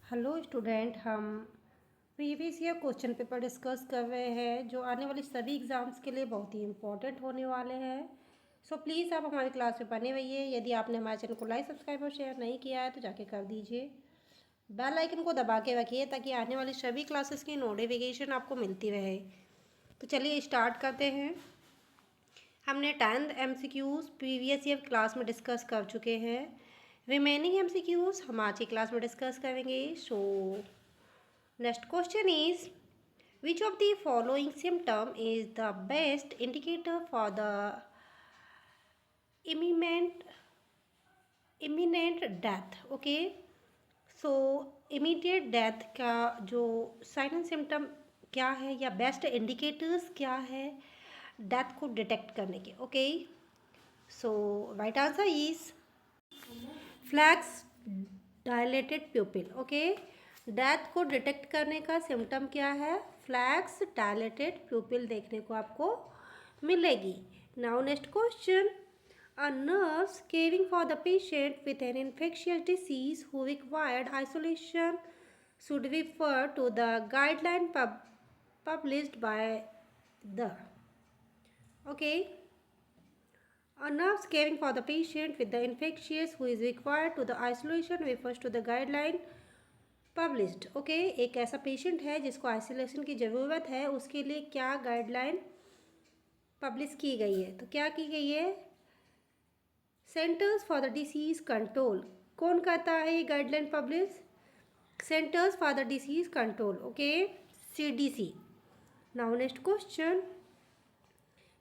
Hello student, हम previous year question paper discuss कर रहे हैं जो आने वाले सभी एग्ज़ाम्स के लिए बहुत ही इम्पोर्टेंट होने वाले हैं। सो प्लीज़ आप हमारी क्लास में बने रहिए। यदि आपने हमारे चैनल को लाइक, सब्सक्राइब और शेयर नहीं किया है तो जाके कर दीजिए। बेल आइकन को दबा के रखिए ताकि आने वाली सभी क्लासेस की नोटिफिकेशन आपको मिलती रहे। तो चलिए स्टार्ट करते हैं। हमने 10th MCQs previous year class में डिस्कस कर चुके हैं। रिमेनिंग MCQs हम आज की क्लास में डिस्कस करेंगे। So next question is which of the following symptom is the best indicator for the imminent death? Okay, so immediate death का जो साइन एंड सिम्टम क्या है या बेस्ट इंडिकेटर्स क्या है डेथ को डिटेक्ट करने के? Okay, so right answer is flax dilated pupil. Okay, death को डिटेक्ट करने का सिम्टम क्या है? फ्लैक्स डायलेटेड प्यूपिल देखने को आपको मिलेगी। Now next question, a nurse caring for the patient with an infectious disease who required isolation should refer to the guideline published by the. Okay, a nurse caring for the patient with the infectious who is required to the isolation refers to the guideline published. Okay, एक ऐसा patient है जिसको isolation की ज़रूरत है, उसके लिए क्या गाइडलाइन पब्लिश की गई है? तो क्या की गई है? Centres for the disease control. कौन करता है ये guideline publish? Centres for the disease control. Okay, CDC. Now next question,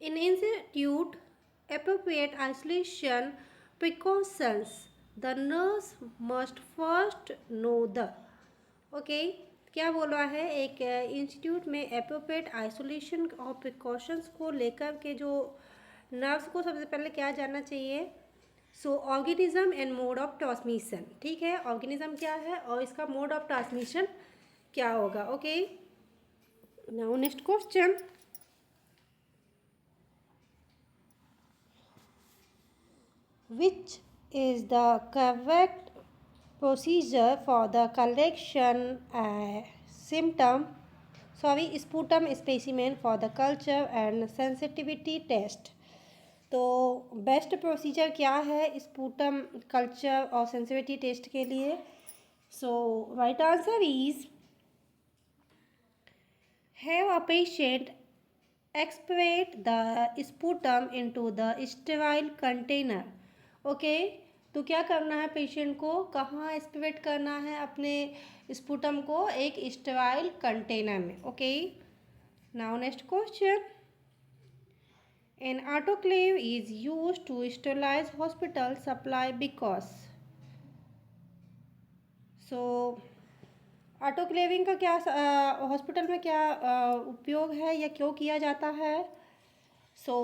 in institute appropriate isolation precautions the nurse must first know the. Okay, क्या बोला है? एक इंस्टीट्यूट में अप्रोप्रिएट आइसोलेशन और प्रिकॉशंस को लेकर के जो नर्स को सबसे पहले क्या जानना चाहिए? So organism and mode of transmission. ठीक है, ऑर्गेनिज्म क्या है और इसका मोड ऑफ ट्रांसमिशन क्या होगा? Okay, now next question, which is the correct procedure for the collection sputum specimen for the culture and sensitivity test? तो बेस्ट प्रोसीजर क्या है स्पूटम कल्चर और सेंसिटिविटी टेस्ट के लिए? So right answer is have a patient expect the sputum into the sterile container. Okay, तो क्या करना है पेशेंट को? कहाँ एक्सपेक्ट करना है अपने स्पूटम को? एक स्टेराइल कंटेनर में। Okay, now next question, an autoclave is used to sterilize hospital supply because. So autoclaving का क्या हॉस्पिटल में क्या उपयोग है या क्यों किया जाता है? So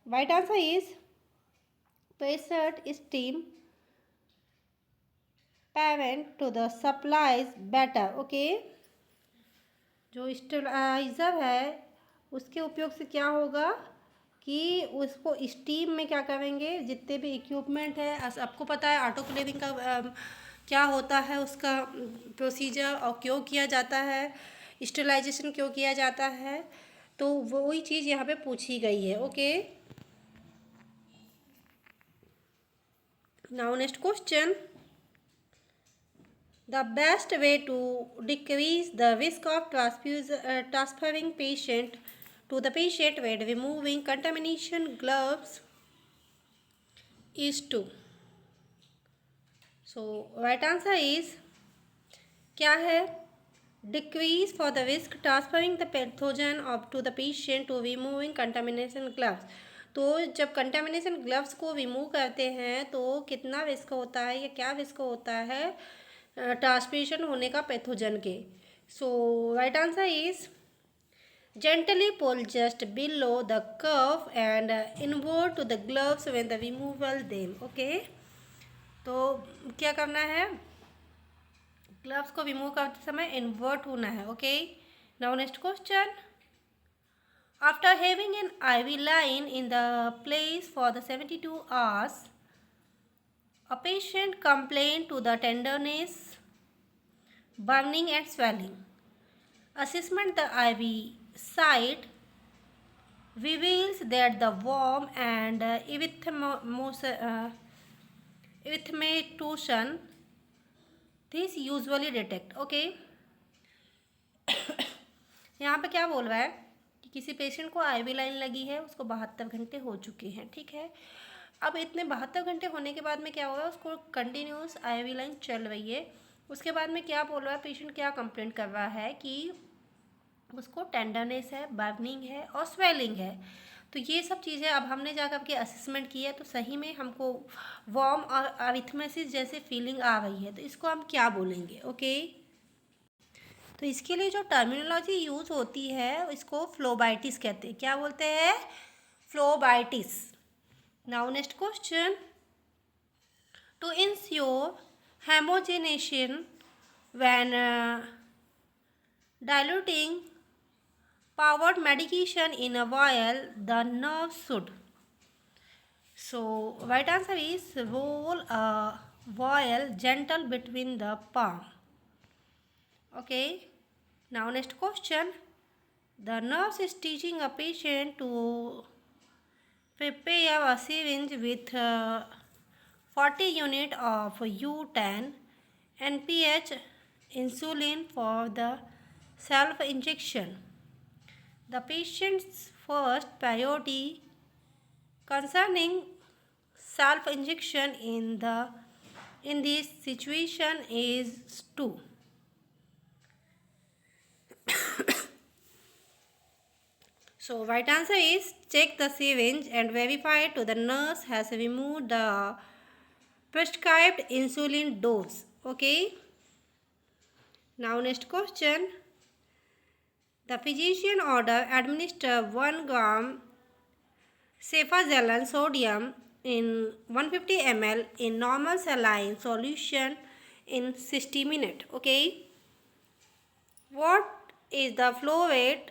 right answer is pressured steam prevent to the supplies better. Okay, जो स्टेलाइजर है उसके उपयोग से क्या होगा कि उसको स्टीम में क्या करेंगे? जितने भी इक्विपमेंट है, आपको पता है ऑटोक्लेविंग का क्या होता है, उसका प्रोसीजर और क्यों किया जाता है, स्टेलाइजेशन क्यों किया जाता है, तो वही चीज़ यहाँ पे पूछी गई है। Okay, now next question, the best way to decrease the risk of transferring patient to the patient when removing contamination gloves is to. So right answer is क्या है? decrease for the risk transferring the pathogen of to the patient to removing contamination gloves. तो जब contamination gloves को remove करते हैं तो कितना risk होता है या क्या रिस्क होता है ट्रांसमिशन होने का पैथोजन के? So right answer is gently pull just below the cuff and invert to the gloves when the removal them. Okay, तो क्या करना है? ग्लव्स को रिमूव करते समय इन्वर्ट होना है। Okay, now next question, after having an IV line in the place for the 72 hours, a patient complained to the tenderness burning and swelling. Assessment: the IV site reveals that the warm and erythematotion this usually detect. Okay, यहाँ पे क्या बोल रहा है कि किसी patient को IV line लगी है, उसको 72 घंटे हो चुके हैं, ठीक है। अब इतने 72 घंटे होने के बाद में क्या होगा, उसको कंटिन्यूस आईवी लाइन चल रही है। उसके बाद में क्या बोल रहा है पेशेंट, क्या कंप्लेंट कर रहा है कि उसको टेंडरनेस है, बर्निंग है और स्वेलिंग है। तो ये सब चीज़ें अब हमने जाकर के असेसमेंट किया तो सही में हमको वार्म और अरिथमेसिस जैसे फीलिंग आ रही है, तो इसको हम क्या बोलेंगे। ओके, तो इसके लिए जो टर्मिनोलॉजी यूज़ होती है इसको फ्लोबाइटिस कहते हैं। क्या बोलते हैं? Phlebitis. Now next question, to ensure homogenisation when diluting powdered medication in a vial, the nerve should. So right answer is roll a vial gentle between the palm. Okay, now next question, the nurse is teaching a patient to prepare a syringe with 40 unit of U10 NPH insulin for the self injection. The patient's first priority concerning self injection in this situation is to. So right answer is check the syringe and verify to the nurse has removed the prescribed insulin dose. Okay, now next question, the physician order administer 1 gram cefazolin sodium in 150 ml in normal saline solution in 60 minutes. Okay, what is the flow rate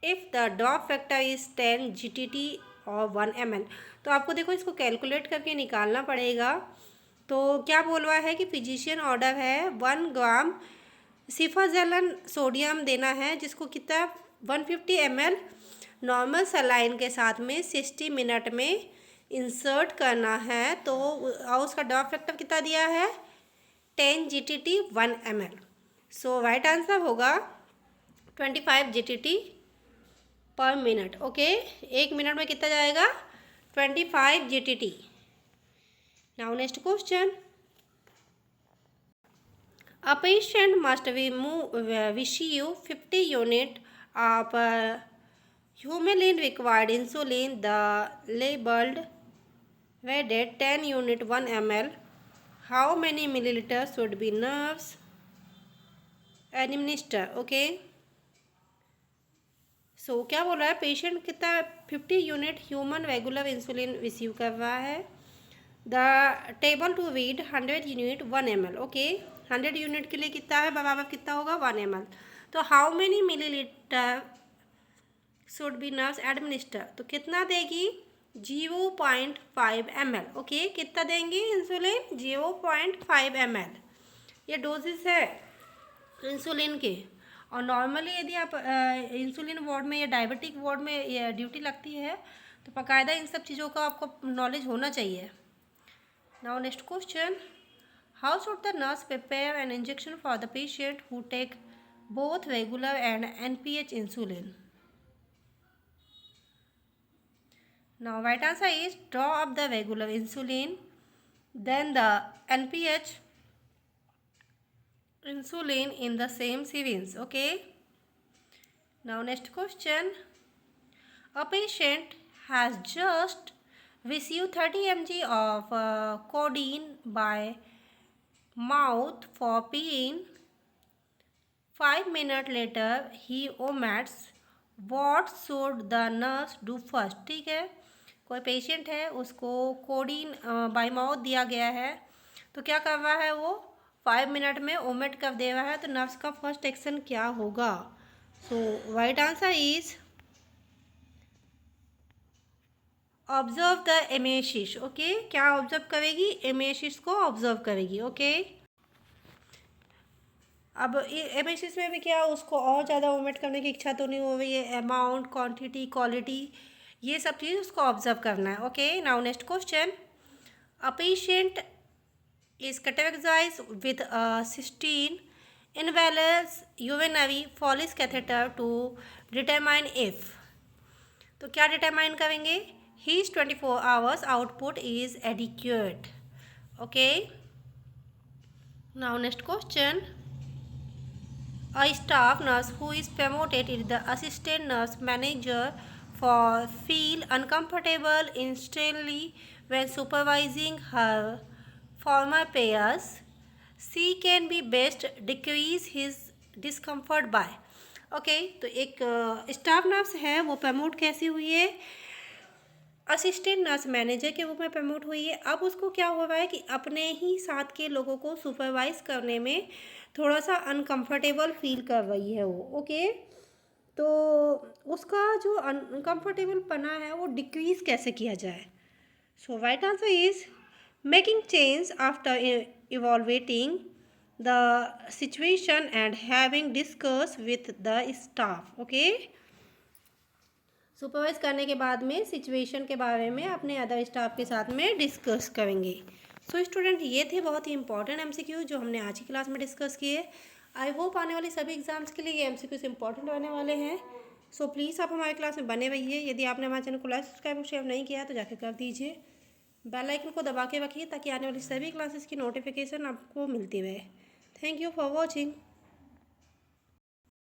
if the drop factor is 10 GTT और 1 ml? तो आपको देखो इसको calculate करके निकालना पड़ेगा। तो क्या बोल रहा है कि फिजिशियन ऑर्डर है 1 ग्राम सिफाजलन सोडियम देना है, जिसको कितना 150 ml नॉर्मल सलाइन के साथ में 60 मिनट में इंसर्ट करना है। तो और उसका ड्रॉप फैक्टर कितना दिया है 10 GTT 1 ml। सो राइट आंसर होगा 25 GTT पर मिनट। ओके, 1 मिनट में कितना जाएगा 25 GTT। Now next question, a patient must receive 50 unit of humulin required insulin, the labeled rated 10 unit 1 ml. How many milliliters should be nurse administer? Okay, so क्या बोल रहा है patient कितना 50 unit human regular insulin receive कर रहा है। The table to read 100 unit 1 ml। Okay, 100 unit के लिए कितना है बराबर कितना होगा 1 ml। तो how many millilitre should be nurse administer, तो कितना देगी 0.5 ml। ओके, कितना देंगी इंसुलिन 0.5 ml। ये डोजेस है इंसुलिन के। और नॉर्मली यदि आप इंसुलिन वार्ड में या डायबिटिक वार्ड में ड्यूटी लगती है तो बाकायदा इन सब चीज़ों का आपको नॉलेज होना चाहिए। Now next question, how should the nurse prepare an injection for the patient who take both regular and NPH insulin? Now right answer is draw up the regular insulin then the NPH insulin in the same syringe. Okay, now next question, a patient has just received 30 mg of codeine by mouth for pain. 5 minutes later he omits. What should the nurse do first? ठीक है, कोई patient है उसको codeine bye mouth दिया गया है, तो क्या कर रहा है वो 5 मिनट में ओमिट कर दे रहा है, तो नर्स का फर्स्ट एक्शन क्या होगा? So right answer is observe the emesis. Okay, क्या ऑब्जर्व करेगी? एमेसिस को ऑब्जर्व करेगी। ओके, अब एमएसिस में भी क्या उसको और ज़्यादा ओमिट करने की इच्छा तो नहीं हो रही है, अमाउंट, क्वांटिटी, क्वालिटी, ये सब चीज़ उसको ऑब्जर्व करना है। Okay, now next question, a patient is categorized with a cystine invalus urinary Foley's catheter to determine if, तो क्या डिटरमाइन करेंगे, his 24 hours output is adequate. Okay, now next question, a staff nurse who is promoted is the assistant nurse manager for feel uncomfortable instantly when supervising her former peers. She can be best decrease his discomfort by, okay तो एक staff nurse है वो promote कैसी हुई है, assistant nurse manager के रूप में प्रमोट हुई है। अब उसको क्या हो रहा है कि अपने ही साथ के लोगों को सुपरवाइज करने में थोड़ा सा अनकंफर्टेबल फील कर रही है वो। ओके, तो उसका जो अनकंफर्टेबल पना है वो डिक्रीज कैसे किया जाए। So right answer is making change after evaluating the situation and having discuss with the staff. Okay, supervise करने के बाद में सिचुएशन के बारे में अपने अदर स्टाफ के साथ में डिस्कस करेंगे। सो स्टूडेंट, ये थे बहुत ही इंपॉर्टेंट एमसीक्यू जो हमने आज की क्लास में डिस्कस किए। आई होप आने वाले सभी एग्जाम्स के लिए ये एमसीक्यूज इंपॉर्टेंट रहने वाले हैं। सो प्लीज़ आप हमारे क्लास में बने रहिए। यदि आपने हमारे चैनल को लाइक, सब्सक्राइब और शेयर नहीं किया तो जाकर कर दीजिए। बेल आइकन को दबा के रखिए ताकि आने वाली सभी क्लासेस की नोटिफिकेशन आपको मिलती रहे। Thank you for watching.